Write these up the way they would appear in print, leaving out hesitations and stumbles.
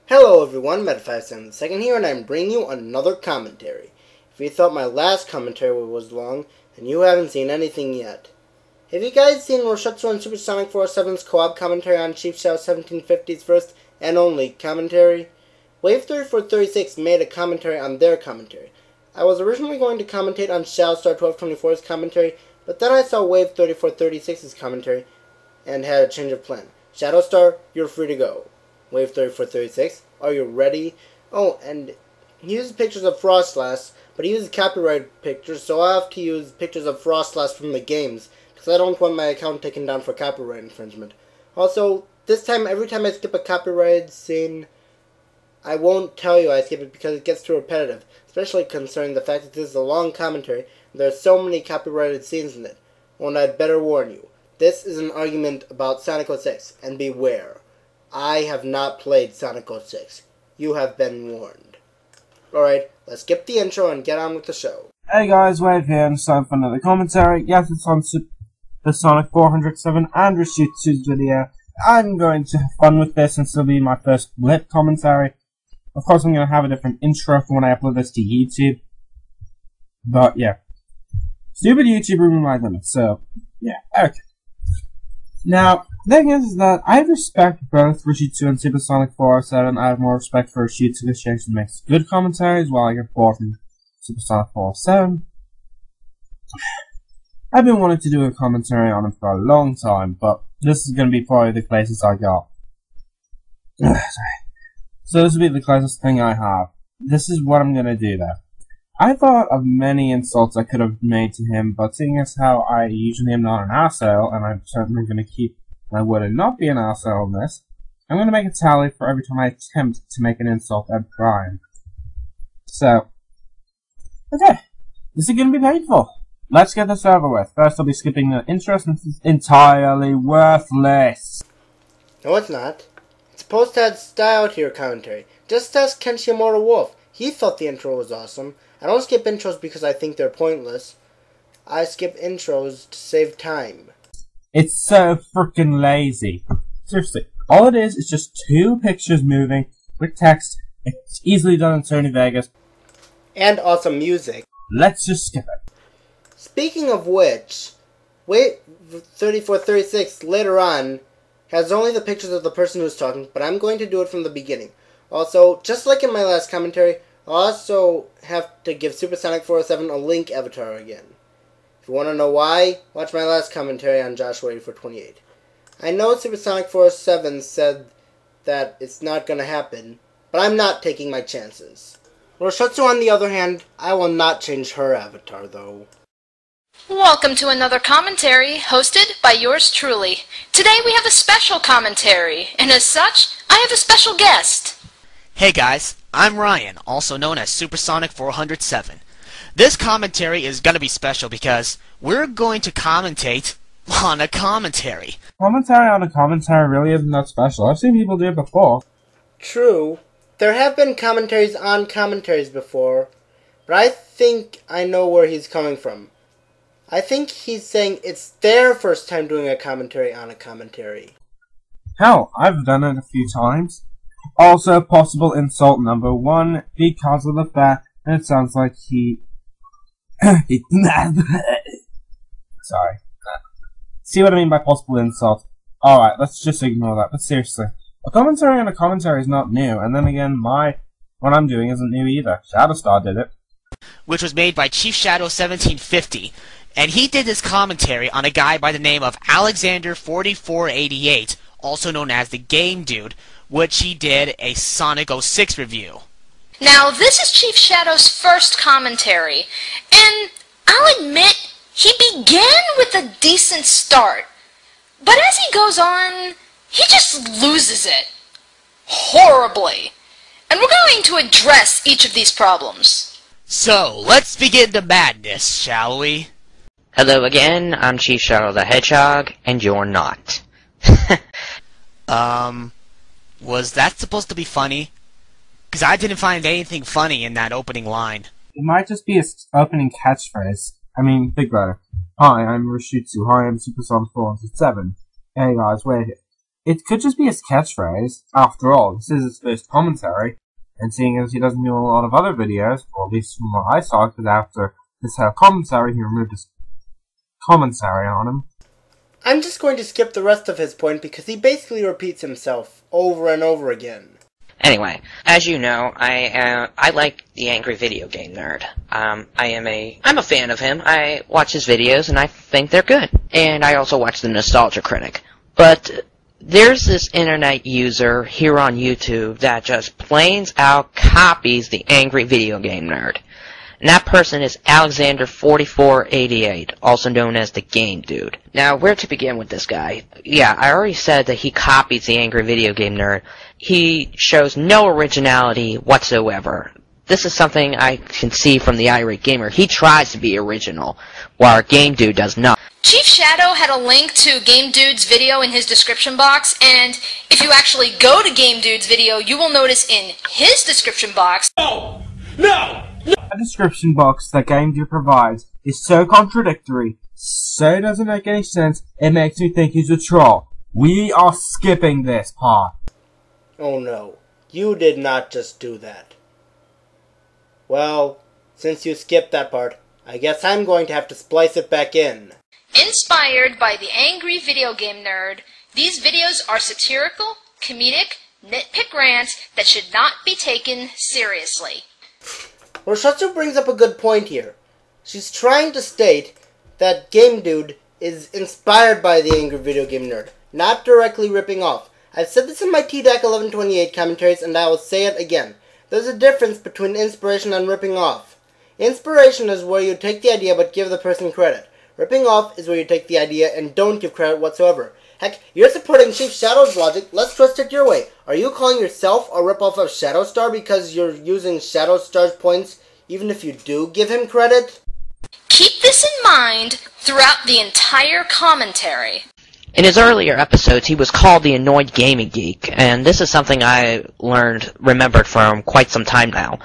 Hello everyone, Meta527II here, and I'm bringing you another commentary. If you thought my last commentary was long, then you haven't seen anything yet. Have you guys seen Roushutsu and SS407's co-op commentary on Chief Shadow 1750's first and only commentary? Wave3436 made a commentary on their commentary. I was originally going to commentate on Shadowstar1224's commentary, but then I saw Wave3436's commentary and had a change of plan. Shadowstar, you're free to go. Wave3436, are you ready? Oh, and he uses pictures of Frostlass, but he uses copyrighted pictures, so I have to use pictures of Frostlass from the games, because I don't want my account taken down for copyright infringement. Also, this time, every time I skip a copyrighted scene, I won't tell you I skip it because it gets too repetitive, especially concerning the fact that this is a long commentary, and there are so many copyrighted scenes in it. Oh, and I'd better warn you, this is an argument about Sonic 06, and beware. I have not played Sonic 06. You have been warned. Alright, let's skip the intro and get on with the show. Hey guys, Wave here, and it's time for another commentary. Yes, it's on the Sonic 407 and Roushutsu's video. I'm going to have fun with this since it'll be my first lit commentary. Of course, I'm going to have a different intro for when I upload this to YouTube. But, yeah. Stupid YouTube ruined my limits, so, yeah, okay. Now, the thing is that I respect both Roushutsu and Supersonic 407. I have more respect for Roushutsu because she actually makes good commentaries, while I get bored from Supersonic 407. I've been wanting to do a commentary on him for a long time, but this is going to be probably the closest I got. So this will be the closest thing I have. This is what I'm going to do, though. I thought of many insults I could have made to him, but seeing as how I usually am not an arsehole, and I'm certainly going to keep my word and not be an arsehole on this, I'm going to make a tally for every time I attempt to make an insult at Brian. So, okay, this is going to be painful. Let's get this over with. First I'll be skipping the intro since it's entirely worthless. No, it's not. It's supposed to add style to your commentary. Just ask Kenshi Immortal Wolf. He thought the intro was awesome. I don't skip intros because I think they're pointless. I skip intros to save time. It's so freaking lazy. Seriously, all it is just two pictures moving with text. It's easily done in Sony Vegas. And awesome music. Let's just skip it. Speaking of which, Wave3436 later on has only the pictures of the person who's talking, but I'm going to do it from the beginning. Also, just like in my last commentary, I'll also have to give Supersonic 407 a link avatar again. If you want to know why, watch my last commentary on Joshua 8428. I know Supersonic 407 said that it's not going to happen, but I'm not taking my chances. Roushutsu, on the other hand, I will not change her avatar, though. Welcome to another commentary, hosted by yours truly. Today we have a special commentary, and as such, I have a special guest. Hey guys, I'm Ryan, also known as Supersonic 407. This commentary is gonna be special because we're going to commentate on a commentary. Commentary on a commentary really isn't that special. I've seen people do it before. True. There have been commentaries on commentaries before, but I think I know where he's coming from. I think he's saying it's their first time doing a commentary on a commentary. Hell, I've done it a few times. Also, possible insult number one, because of the fact that it sounds like he... Sorry. See what I mean by possible insult? Alright, let's just ignore that, but seriously. A commentary on a commentary is not new, and then again, what I'm doing isn't new either. Shadowstar did it. Which was made by Chief Shadow 1750, and he did this commentary on a guy by the name of Alexander4488, also known as the Gamedude, which he did a Sonic 06 review. Now, this is Chief Shadow's first commentary, and I'll admit, he began with a decent start. But as he goes on, he just loses it. Horribly. And we're going to address each of these problems. So, let's begin the madness, shall we? Hello again, I'm Chief Shadow the Hedgehog, and you're not. Was that supposed to be funny? Because I didn't find anything funny in that opening line. It might just be his opening catchphrase. I mean, think about it. Hi, I'm Roushutsu. Hi, I'm Supersonic 407. Hey guys, we're here. It could just be his catchphrase. After all, this is his first commentary, and seeing as he doesn't do a lot of other videos, or at least from what I saw, because after this commentary, he removed his commentary on him. I'm just going to skip the rest of his point because he basically repeats himself over and over again. Anyway, as you know, I like the Angry Video Game Nerd. I'm a fan of him. I watch his videos and I think they're good. And I also watch the Nostalgia Critic. But there's this internet user here on YouTube that just plains out copies the Angry Video Game Nerd. And that person is Alexander4488, also known as the Gamedude. Now, where to begin with this guy? Yeah, I already said that he copies the Angry Video Game Nerd. He shows no originality whatsoever. This is something I can see from the Irate Gamer. He tries to be original, while Gamedude does not. Chief Shadow had a link to Gamedude's video in his description box, and if you actually go to Gamedude's video, you will notice in his description box... No! The description box that Gamedude provides is so contradictory, so doesn't make any sense, it makes me think he's a troll. We are skipping this part. Oh no, you did not just do that. Well, since you skipped that part, I guess I'm going to have to splice it back in. Inspired by the Angry Video Game Nerd, these videos are satirical, comedic, nitpick rants that should not be taken seriously. Roushutsu brings up a good point here. She's trying to state that Gamedude is inspired by the Angry Video Game Nerd, not directly ripping off. I've said this in my TDAC 1128 commentaries, and I will say it again. There's a difference between inspiration and ripping off. Inspiration is where you take the idea but give the person credit. Ripping off is where you take the idea and don't give credit whatsoever. Heck, you're supporting Chief Shadow's logic, let's twist it your way. Are you calling yourself a rip-off of Shadowstar because you're using Shadowstar's points even if you do give him credit? Keep this in mind throughout the entire commentary. In his earlier episodes, he was called the Annoyed Gaming Geek, and this is something I remembered from quite some time now.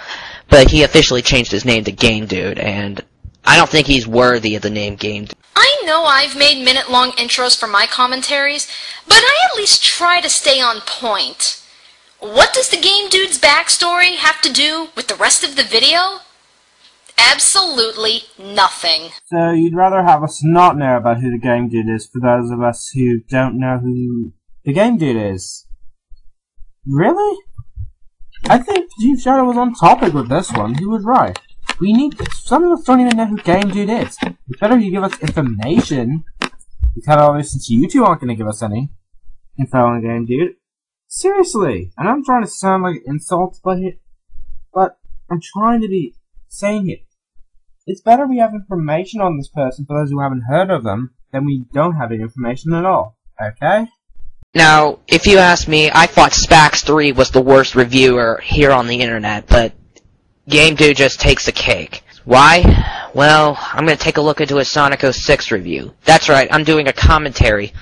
But he officially changed his name to Gamedude, and I don't think he's worthy of the name Gamedude. I know I've made minute-long intros for my commentaries, but I at least try to stay on point. What does the Gamedude's backstory have to do with the rest of the video? Absolutely nothing. So you'd rather have us not know about who the Gamedude is for those of us who don't know who the Gamedude is? Really? I think Chief Shadow was on topic with this one. He was right. Some of us don't even know who Gamedude is. It's better you give us information. Because obviously since you two aren't going to give us any info on Gamedude. Seriously. And I'm trying to sound like insults, but I'm trying to be sane here. It's better we have information on this person for those who haven't heard of them than we don't have any information at all. Okay? Now, if you ask me, I thought Spax3 was the worst reviewer here on the internet, but Gamedude just takes the cake. Why? Well, I'm going to take a look into his Sonic 06 review. That's right, I'm doing a commentary.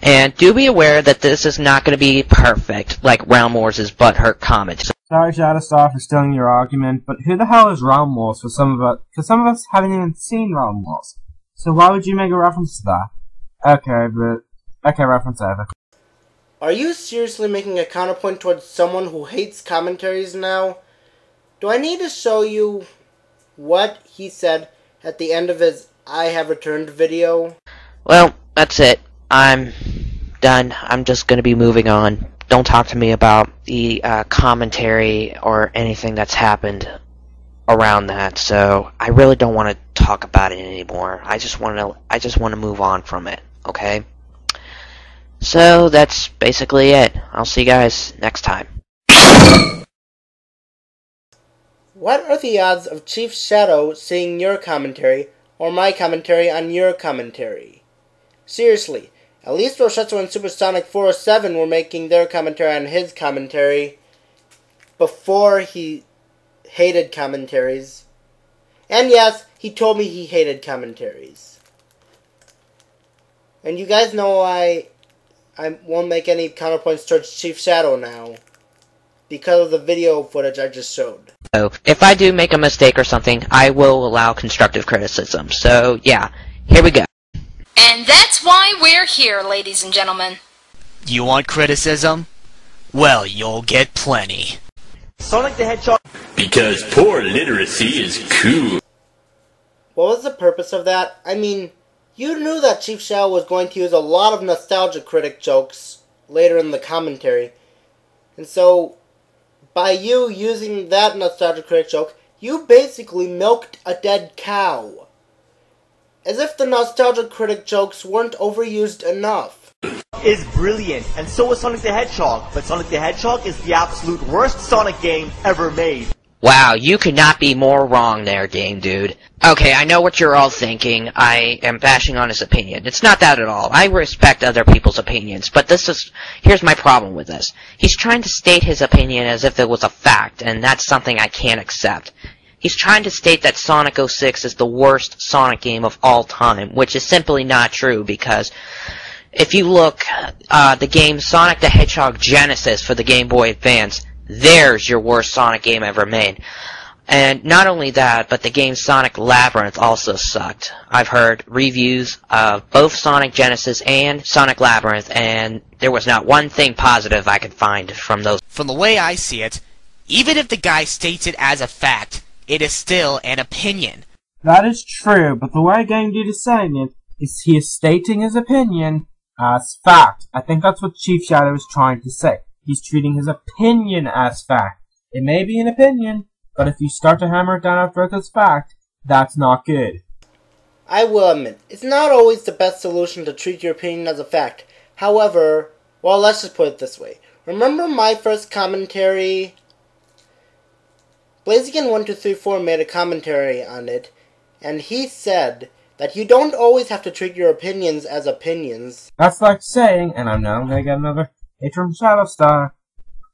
And do be aware that this is not going to be perfect, like Realm Wars' butthurt comment. Sorry, Shadowstar, for stealing your argument, but who the hell is Realm Wars for some of us? Because some of us haven't even seen Realm Wars. So why would you make a reference to that? Okay, reference over. Are you seriously making a counterpoint towards someone who hates commentaries now? Do I need to show you what he said at the end of his I Have Returned video? Well, that's it. I'm done. I'm just going to be moving on. Don't talk to me about the commentary or anything that's happened around that. So I really don't want to talk about it anymore. I just want to move on from it. Okay. So that's basically it. I'll see you guys next time. What are the odds of Chief Shadow seeing your commentary or my commentary on your commentary? Seriously. At least Roushutsu and SS407 were making their commentary on his commentary before he hated commentaries. And yes, he told me he hated commentaries. And you guys know I won't make any counterpoints towards Chief Shadow now, because of the video footage I just showed. So, if I do make a mistake or something, I will allow constructive criticism. So, yeah, here we go. And that's why we're here, ladies and gentlemen. You want criticism? Well, you'll get plenty. Sonic the Hedgehog. Because poor literacy is cool. What was the purpose of that? I mean, you knew that Chief Shadow was going to use a lot of Nostalgia Critic jokes later in the commentary. And so, by you using that Nostalgia Critic joke, you basically milked a dead cow. As if the Nostalgia Critic jokes weren't overused enough. Is brilliant, and so is Sonic the Hedgehog, but Sonic the Hedgehog is the absolute worst Sonic game ever made. Wow, you could not be more wrong there, Gamedude. Okay, I know what you're all thinking. I am bashing on his opinion. It's not that at all. I respect other people's opinions, but here's my problem with this. He's trying to state his opinion as if it was a fact, and that's something I can't accept. He's trying to state that Sonic 06 is the worst Sonic game of all time, which is simply not true, because if you look, the game Sonic the Hedgehog Genesis for the Game Boy Advance, there's your worst Sonic game ever made. And not only that, but the game Sonic Labyrinth also sucked. I've heard reviews of both Sonic Genesis and Sonic Labyrinth, and there was not one thing positive I could find from those. From the way I see it, even if the guy states it as a fact, it is still an opinion. That is true, but the way Gamedude is saying it is he is stating his opinion as fact. I think that's what Chief Shadow is trying to say. He's treating his opinion as fact. It may be an opinion, but if you start to hammer it down after it as fact, that's not good. I will admit, it's not always the best solution to treat your opinion as a fact. However, well, let's just put it this way. Remember my first commentary? Blaziken1234 made a commentary on it, and he said that you don't always have to treat your opinions as opinions. That's like saying, and I know I'm gonna get another hit from Shadowstar,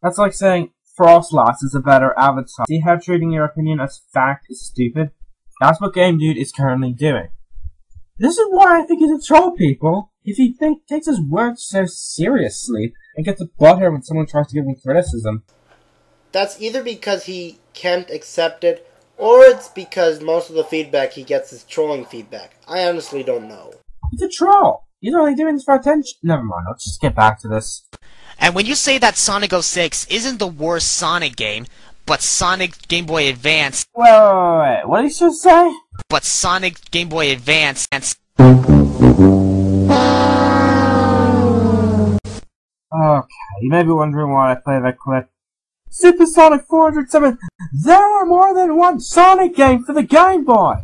that's like saying Frostlass is a better avatar. See how treating your opinion as fact is stupid? That's what Gamedude is currently doing. This is why I think he's a troll, people. If he takes his words so seriously and gets a butthurt when someone tries to give him criticism. That's either because he can't accept it, or it's because most of the feedback he gets is trolling feedback. I honestly don't know. He's a troll. He's only doing this for attention. Never mind, let's just get back to this. And when you say that Sonic 06 isn't the worst Sonic game, but Sonic Game Boy Advance... Wait, what did he just say? But Sonic Game Boy Advance... Okay, you may be wondering why I play that clip. Super Sonic 407, there are more than one Sonic game for the Game Boy!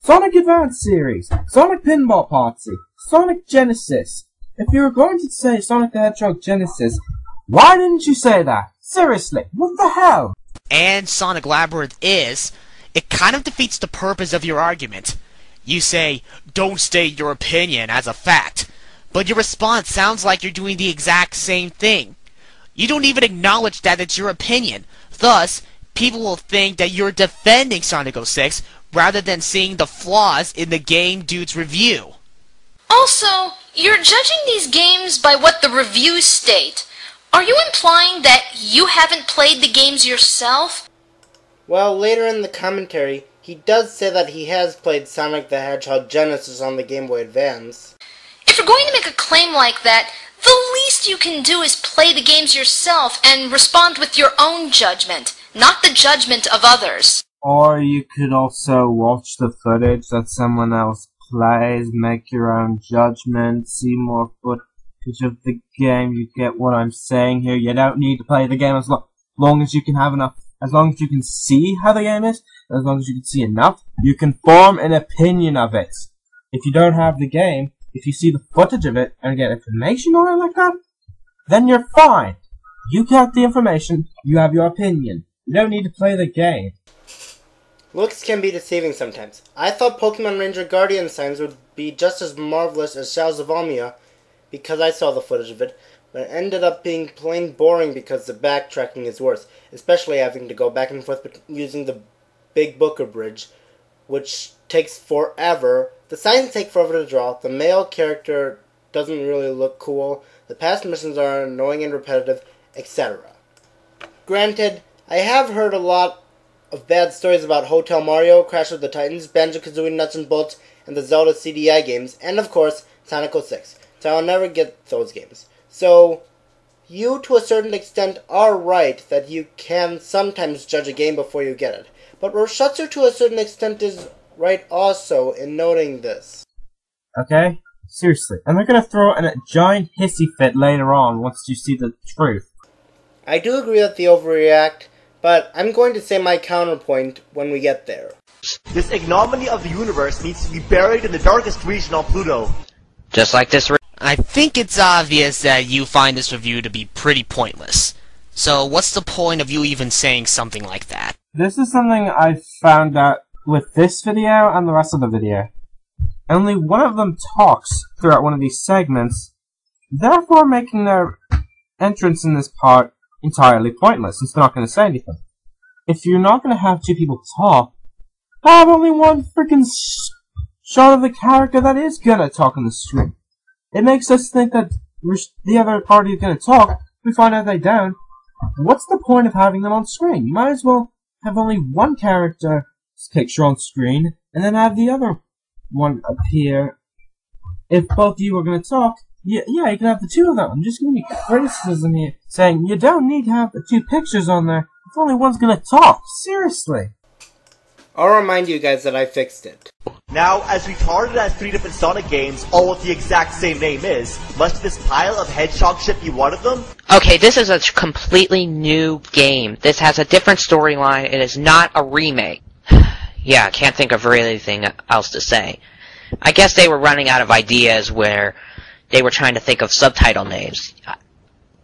Sonic Advance Series, Sonic Pinball Party, Sonic Genesis. If you were going to say Sonic the Hedgehog Genesis, why didn't you say that? Seriously, what the hell? And Sonic Labyrinth is, it kind of defeats the purpose of your argument. You say, don't state your opinion as a fact, but your response sounds like you're doing the exact same thing. You don't even acknowledge that it's your opinion. Thus, people will think that you're defending Sonic 06 rather than seeing the flaws in the Gamedude's review. Also, you're judging these games by what the reviews state. Are you implying that you haven't played the games yourself? Well, later in the commentary, he does say that he has played Sonic the Hedgehog Genesis on the Game Boy Advance. If you're going to make a claim like that, the least you can do is play the games yourself and respond with your own judgment, not the judgment of others. Or you could also watch the footage that someone else plays, make your own judgment, see more footage of the game. You get what I'm saying here. You don't need to play the game as long as you can have enough, as long as you can see how the game is, as long as you can see enough, you can form an opinion of it. If you don't have the game, if you see the footage of it and get information on it like that, then you're fine. You get the information, you have your opinion. You don't need to play the game. Looks can be deceiving sometimes. I thought Pokemon Ranger Guardian signs would be just as marvelous as Shadows of Almia because I saw the footage of it, but it ended up being plain boring because the backtracking is worse, especially having to go back and forth using the Big Booker Bridge, which takes forever. The signs take forever to draw, the male character doesn't really look cool, the past missions are annoying and repetitive, etc. Granted, I have heard a lot of bad stories about Hotel Mario, Crash of the Titans, Banjo-Kazooie Nuts and Bolts, and the Zelda CDI games, and of course, Sonic 06, so I'll never get those games. So, you to a certain extent are right that you can sometimes judge a game before you get it. But Roushutsu to a certain extent is right also in noting this. Okay? Seriously. And they're gonna throw in a giant hissy fit later on once you see the truth. I do agree that they overreact, but I'm going to say my counterpoint when we get there. This ignominy of the universe needs to be buried in the darkest region on Pluto. Just like this. I think it's obvious that you find this review to be pretty pointless. So what's the point of you even saying something like that? This is something I found out with this video and the rest of the video. Only one of them talks throughout one of these segments, therefore making their entrance in this part entirely pointless, since they're not going to say anything. If you're not going to have two people talk, have only one freaking shot of the character that is going to talk on the screen. It makes us think that the other party is going to talk. We find out they don't. What's the point of having them on screen? You might as well have only one character's picture on screen, and then have the other one appear. If both of you are going to talk, yeah, you can have the two of them. I'm just giving you criticism here, saying you don't need to have the two pictures on there if only one's going to talk. Seriously. I'll remind you guys that I fixed it. Now, as retarded as 3 different Sonic games, all with the exact same name is, must this pile of hedgehog shit be one of them? Okay, this is a completely new game. This has a different storyline. It is not a remake. Yeah, I can't think of really anything else to say. I guess they were running out of ideas where they were trying to think of subtitle names.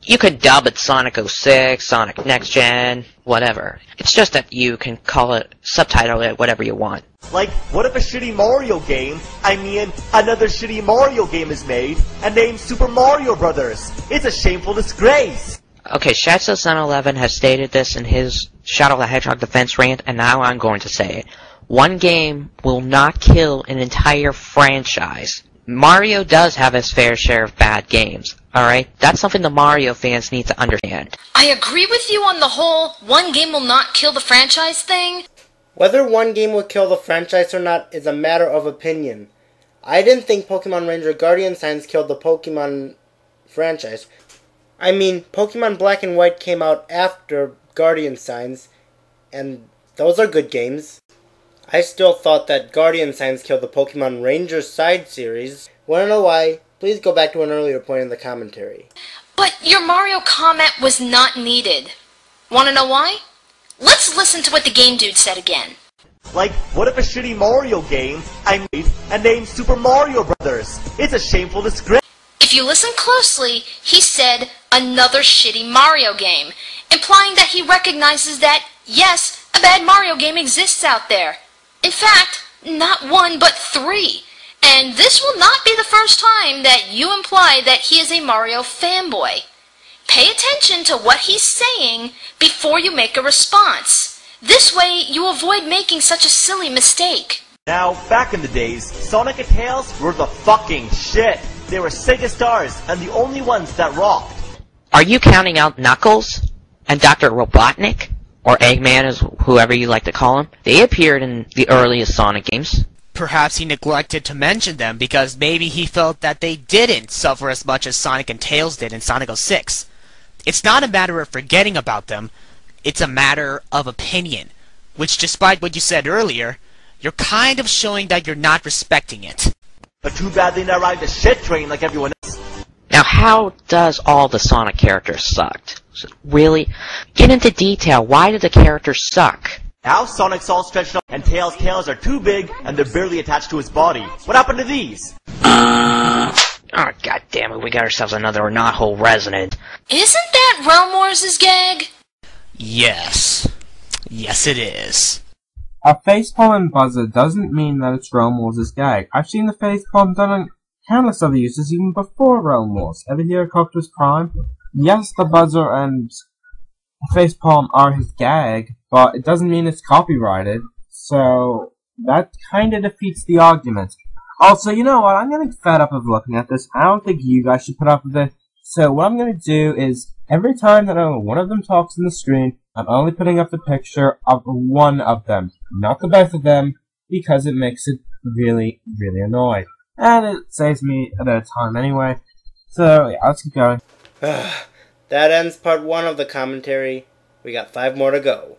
You could dub it Sonic 06, Sonic Next Gen, whatever. It's just that you can call it, subtitle it, whatever you want. Like, what if a shitty Mario game, another shitty Mario game is made, and named Super Mario Brothers? It's a shameful disgrace! Okay, Shatso711 has stated this in his Shadow the Hedgehog defense rant, and now I'm going to say it. One game will not kill an entire franchise. Mario does have his fair share of bad games, alright? That's something the Mario fans need to understand. I agree with you on the whole one game will not kill the franchise thing. Whether one game will kill the franchise or not is a matter of opinion. I didn't think Pokemon Ranger Guardian Signs killed the Pokemon franchise. I mean, Pokemon Black and White came out after Guardian Signs, and those are good games. I still thought that Guardian Signs killed the Pokemon Ranger side series. Wanna know why? Please go back to an earlier point in the commentary. But your Mario comment was not needed. Wanna know why? Let's listen to what the Gamedude said again. Like, what if a shitty Mario game, made, and named Super Mario Brothers? It's a shameful disgrace. If you listen closely, he said another shitty Mario game, implying that he recognizes that, yes, a bad Mario game exists out there. In fact, not one but 3. And this will not be the first time that you imply that he is a Mario fanboy. Pay attention to what he's saying before you make a response. This way, you avoid making such a silly mistake. Now, back in the days, Sonic and Tails were the fucking shit. They were Sega stars, and the only ones that rocked. Are you counting out Knuckles and Dr. Robotnik? Or Eggman, as whoever you like to call him? They appeared in the earliest Sonic games. Perhaps he neglected to mention them because maybe he felt that they didn't suffer as much as Sonic and Tails did in Sonic 06. It's not a matter of forgetting about them, it's a matter of opinion, which despite what you said earlier, you're kind of showing that you're not respecting it. But too bad they not ride the shit train like everyone else. Now how does all the Sonic characters suck? Really? Get into detail, why do the characters suck? Now Sonic's all stretched up and Tails' tails are too big and they're barely attached to his body. What happened to these? Oh, god damn it, we got ourselves another knothole resident. Isn't that Realm Wars' gag? Yes. Yes it is. A facepalm and buzzer doesn't mean that it's Realm Wars' gag. I've seen the facepalm done on countless other uses even before Realm Wars. Ever hear of Cocteau's Prime? Yes, the buzzer and facepalm are his gag, but it doesn't mean it's copyrighted, so that kinda defeats the argument. Also, you know what, I'm getting fed up of looking at this. I don't think you guys should put up with it. So what I'm gonna do is, every time that only one of them talks on the screen, I'm only putting up the picture of one of them, not the both of them, because it makes it really, really annoying. And it saves me a bit of time anyway. So, yeah, let's keep going. That ends part 1 of the commentary. We got 5 more to go.